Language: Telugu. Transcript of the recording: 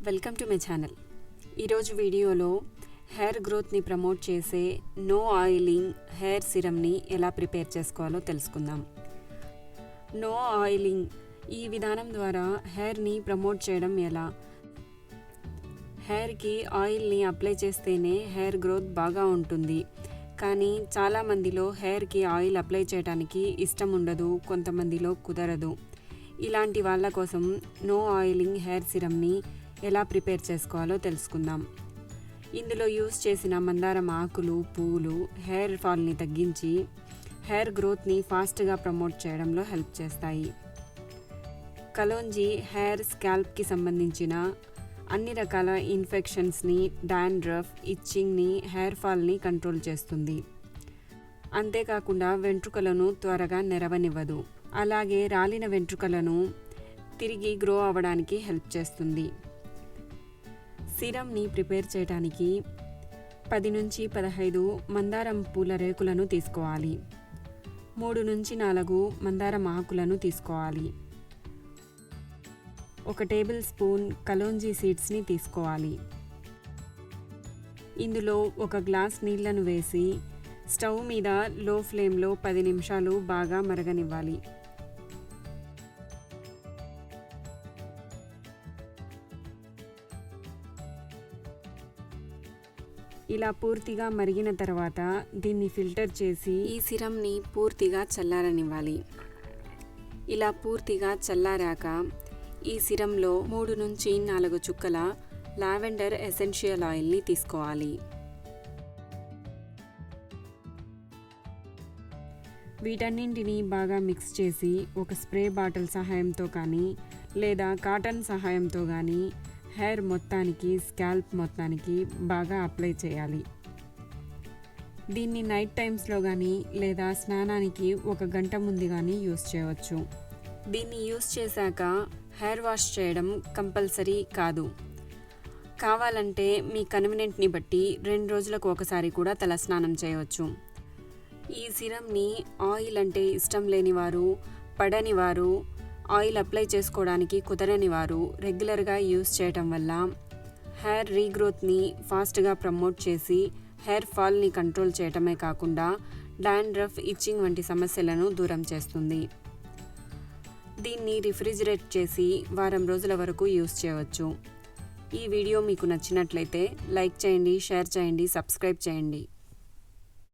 Welcome to my channel. ఈరోజు వీడియోలో హెయిర్ గ్రోత్ని ప్రమోట్ చేసే నో ఆయిలింగ్ హెయిర్ సిరమ్ని ఎలా ప్రిపేర్ చేసుకోవాలో తెలుసుకుందాం. నో ఆయిలింగ్ ఈ విధానం ద్వారా హెయిర్ని ప్రమోట్ చేయడం ఎలా? హెయిర్కి ఆయిల్ని అప్లై చేస్తేనే హెయిర్ గ్రోత్ బాగా ఉంటుంది. కానీ చాలామందిలో హెయిర్కి ఆయిల్ అప్లై చేయడానికి ఇష్టం ఉండదు, కొంతమందిలో కుదరదు. ఇలాంటి వాళ్ళ కోసం నో ఆయిలింగ్ హెయిర్ సిరమ్ని ఎలా ప్రిపేర్ చేసుకోవాలో తెలుసుకుందాం. ఇందులో యూస్ చేసిన మందారం ఆకులు, పూలు హెయిర్ ఫాల్ని తగ్గించి హెయిర్ గ్రోత్ని ఫాస్ట్గా ప్రమోట్ చేయడంలో హెల్ప్ చేస్తాయి. కలోంజీ హెయిర్ స్కాల్ప్కి సంబంధించిన అన్ని రకాల ఇన్ఫెక్షన్స్ని, డాండ్రఫ్, ఇచ్చింగ్ని, హెయిర్ ఫాల్ని కంట్రోల్ చేస్తుంది. అంతేకాకుండా వెంట్రుకలను త్వరగా నెరవనివ్వదు. అలాగే రాలిన వెంట్రుకలను తిరిగి గ్రో అవ్వడానికి హెల్ప్ చేస్తుంది. సిరమ్ని ప్రిపేర్ చేయడానికి 10 నుంచి 15 మందారం పూల రేకులను తీసుకోవాలి. 3 నుంచి 4 మందారం ఆకులను తీసుకోవాలి. 1 టేబుల్ స్పూన్ కలోంజీ సీడ్స్ని తీసుకోవాలి. ఇందులో 1 గ్లాస్ నీళ్లను వేసి స్టవ్ మీద లో ఫ్లేమ్లో 10 నిమిషాలు బాగా మరగనివ్వాలి. ఇలా పూర్తిగా మరిగిన తర్వాత దీన్ని ఫిల్టర్ చేసి ఈ సిరమ్ని పూర్తిగా చల్లారనివ్వాలి. ఇలా పూర్తిగా చల్లారాక ఈ సిరంలో 3 నుంచి 4 చుక్కల లావెండర్ ఎసెన్షియల్ ఆయిల్ని తీసుకోవాలి. వీటన్నింటినీ బాగా మిక్స్ చేసి ఒక స్ప్రే బాటిల్ సహాయంతో కానీ లేదా కాటన్ సహాయంతో కానీ హెయిర్ మొత్తానికి, స్కాల్ప్ మొత్తానికి బాగా అప్లై చేయాలి. దీన్ని నైట్ టైమ్స్లో కానీ లేదా స్నానానికి 1 గంట ముందు కానీ యూస్ చేయవచ్చు. దీన్ని యూస్ చేశాక హెయిర్ వాష్ చేయడం కంపల్సరీ కాదు. కావాలంటే మీ కన్వీనియంట్ని బట్టి 2 రోజులకు ఒకసారి కూడా తల స్నానం చేయవచ్చు. ఈ సిరమ్ని ఆయిల్ అంటే ఇష్టం లేనివారు, పడనివారు, ఆయిల్ అప్లై చేసుకోవడానికి కుదరని వారు రెగ్యులర్గా యూస్ చేయటం వల్ల హెయిర్ రీగ్రోత్ని ఫాస్ట్గా ప్రమోట్ చేసి హెయిర్ ఫాల్ని కంట్రోల్ చేయటమే కాకుండా డాండ్రఫ్, ఇచ్చింగ్ వంటి సమస్యలను దూరం చేస్తుంది. దీన్ని రిఫ్రిజిరేట్ చేసి వారం రోజుల వరకు యూస్ చేయవచ్చు. ఈ వీడియో మీకు నచ్చినట్లయితే లైక్ చేయండి, షేర్ చేయండి, సబ్స్క్రైబ్ చేయండి.